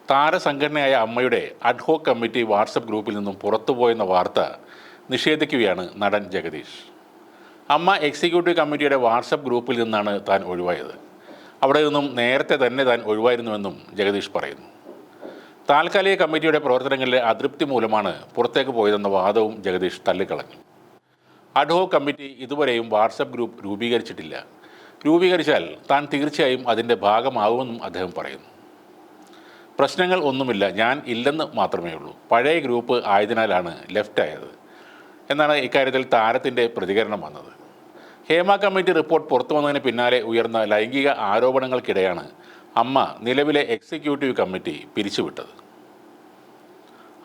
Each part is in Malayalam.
താരസംഘടനയായ അമ്മയുടെ അഡ്ഹോക് കമ്മിറ്റി വാട്സപ്പ് ഗ്രൂപ്പിൽ നിന്നും പുറത്തുപോയെന്ന വാർത്ത നിഷേധിക്കുകയാണ് നടൻ ജഗദീഷ്. അമ്മ എക്സിക്യൂട്ടീവ് കമ്മിറ്റിയുടെ വാട്സപ്പ് ഗ്രൂപ്പിൽ നിന്നാണ് താൻ ഒഴിവായത്. അവിടെ നിന്നും നേരത്തെ തന്നെ താൻ ഒഴിവായിരുന്നുവെന്നും ജഗദീഷ് പറയുന്നു. താൽക്കാലിക കമ്മിറ്റിയുടെ പ്രവർത്തനങ്ങളിലെ അതൃപ്തി മൂലമാണ് പുറത്തേക്ക് പോയതെന്ന വാദവും ജഗദീഷ് തള്ളിക്കളഞ്ഞു. അഡ്ഹോക് കമ്മിറ്റി ഇതുവരെയും വാട്സപ്പ് ഗ്രൂപ്പ് രൂപീകരിച്ചിട്ടില്ല. രൂപീകരിച്ചാൽ താൻ തീർച്ചയായും അതിൻ്റെ ഭാഗമാവുമെന്നും അദ്ദേഹം പറയുന്നു. പ്രശ്നങ്ങൾ ഒന്നുമില്ല, ഞാൻ ഇല്ലെന്ന് മാത്രമേ ഉള്ളൂ. പഴയ ഗ്രൂപ്പ് ആയതിനാലാണ് ലെഫ്റ്റ് ആയത് എന്നാണ് ഇക്കാര്യത്തിൽ താരത്തിൻ്റെ പ്രതികരണം വന്നത്. ഹേമ കമ്മിറ്റി റിപ്പോർട്ട് പുറത്തു വന്നതിന് പിന്നാലെ ഉയർന്ന ലൈംഗിക ആരോപണങ്ങൾക്കിടെയാണ് അമ്മ നിലവിലെ എക്സിക്യൂട്ടീവ് കമ്മിറ്റി പിരിച്ചുവിട്ടത്.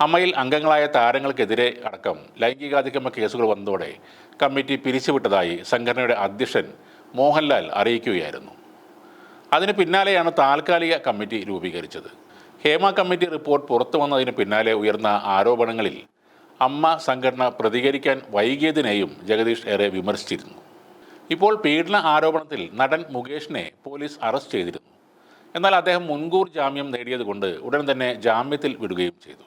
അമ്മയിൽ അംഗങ്ങളായ താരങ്ങൾക്കെതിരെ അടക്കം ലൈംഗികാതിക്രമ കേസുകൾ വന്നതോടെ കമ്മിറ്റി പിരിച്ചുവിട്ടതായി സംഘടനയുടെ അധ്യക്ഷൻ മോഹൻലാൽ അറിയിക്കുകയായിരുന്നു. അതിന് പിന്നാലെയാണ് താൽക്കാലിക കമ്മിറ്റി രൂപീകരിച്ചത്. ഹേമ കമ്മിറ്റി റിപ്പോർട്ട് പുറത്തു വന്നതിന് പിന്നാലെ ഉയർന്ന ആരോപണങ്ങളിൽ അമ്മ സംഘടന പ്രതികരിക്കാൻ വൈകിയതിനെയും ജഗദീഷ് ഏറെ വിമർശിച്ചിരുന്നു. ഇപ്പോൾ പീഡന ആരോപണത്തിൽ നടൻ മുകേഷിനെ പോലീസ് അറസ്റ്റ് ചെയ്തിരുന്നു. എന്നാൽ അദ്ദേഹം മുൻകൂർ ജാമ്യം നേടിയതുകൊണ്ട് ഉടൻ തന്നെ ജാമ്യത്തിൽ വിടുകയും ചെയ്തു.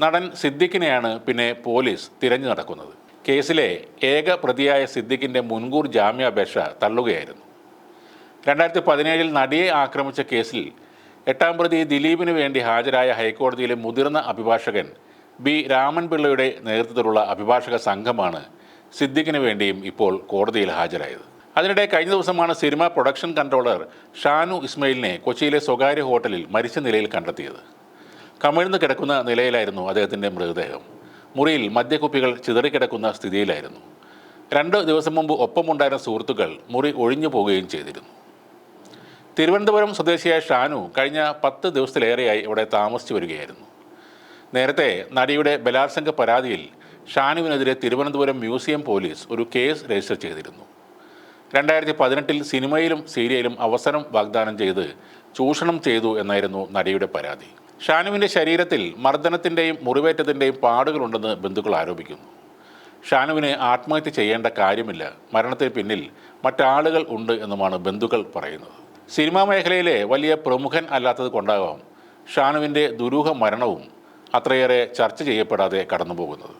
നടൻ സിദ്ദിഖിനെയാണ് പിന്നെ പോലീസ് തിരഞ്ഞു നടക്കുന്നത്. കേസിലെ ഏക പ്രതിയായ സിദ്ദിഖിൻ്റെ മുൻകൂർ ജാമ്യാപേക്ഷ തള്ളുകയായിരുന്നു. 2017 നടിയെ ആക്രമിച്ച കേസിൽ 8ാം പ്രതി ദിലീപിന് വേണ്ടി ഹാജരായ ഹൈക്കോടതിയിലെ മുതിർന്ന അഭിഭാഷകൻ ബി രാമൻപിള്ളയുടെ നേതൃത്വത്തിലുള്ള അഭിഭാഷക സംഘമാണ് സിദ്ദിഖിന് വേണ്ടിയും ഇപ്പോൾ കോടതിയിൽ ഹാജരായത്. അതിനിടെ കഴിഞ്ഞ ദിവസമാണ് സിനിമ പ്രൊഡക്ഷൻ കൺട്രോളർ ഷാനു ഇസ്മയിലിനെ കൊച്ചിയിലെ സ്വകാര്യ ഹോട്ടലിൽ മരിച്ച നിലയിൽ കണ്ടെത്തിയത്. കമിഴ്ന്ന് കിടക്കുന്ന നിലയിലായിരുന്നു അദ്ദേഹത്തിൻ്റെ മൃതദേഹം. മുറിയിൽ മദ്യക്കുപ്പികൾ ചിതറിക്കിടക്കുന്ന സ്ഥിതിയിലായിരുന്നു. 2 ദിവസം മുമ്പ് ഒപ്പമുണ്ടായിരുന്ന സുഹൃത്തുക്കൾ മുറി ഒഴിഞ്ഞു പോവുകയും ചെയ്തിരുന്നു. തിരുവനന്തപുരം സ്വദേശിയായ ഷാനു കഴിഞ്ഞ 10 ദിവസത്തിലേറെയായി ഇവിടെ താമസിച്ചു വരികയായിരുന്നു. നേരത്തെ നടിയുടെ ബലാത്സംഗ പരാതിയിൽ ഷാനുവിനെതിരെ തിരുവനന്തപുരം മ്യൂസിയം പോലീസ് ഒരു കേസ് രജിസ്റ്റർ ചെയ്തിരുന്നു. 2018 സിനിമയിലും സീരിയലും അവസരം വാഗ്ദാനം ചെയ്ത് ചൂഷണം ചെയ്തു എന്നായിരുന്നു നടിയുടെ പരാതി. ഷാനുവിൻ്റെ ശരീരത്തിൽ മർദ്ദനത്തിൻ്റെയും മുറിവേറ്റത്തിൻ്റെയും പാടുകളുണ്ടെന്ന് ബന്ധുക്കൾ ആരോപിക്കുന്നു. ഷാനുവിന് ആത്മഹത്യ ചെയ്യേണ്ട കാര്യമില്ല, മരണത്തിന് പിന്നിൽ മറ്റാളുകൾ ഉണ്ട് എന്നുമാണ് ബന്ധുക്കൾ പറയുന്നത്. സിനിമാ മേഖലയിലെ വലിയ പ്രമുഖൻ അല്ലാത്തത് കൊണ്ടാകാം ഷാനുവിൻ്റെ ദുരൂഹ മരണവും അത്രയേറെ ചർച്ച ചെയ്യപ്പെടാതെ കടന്നുപോകുന്നത്.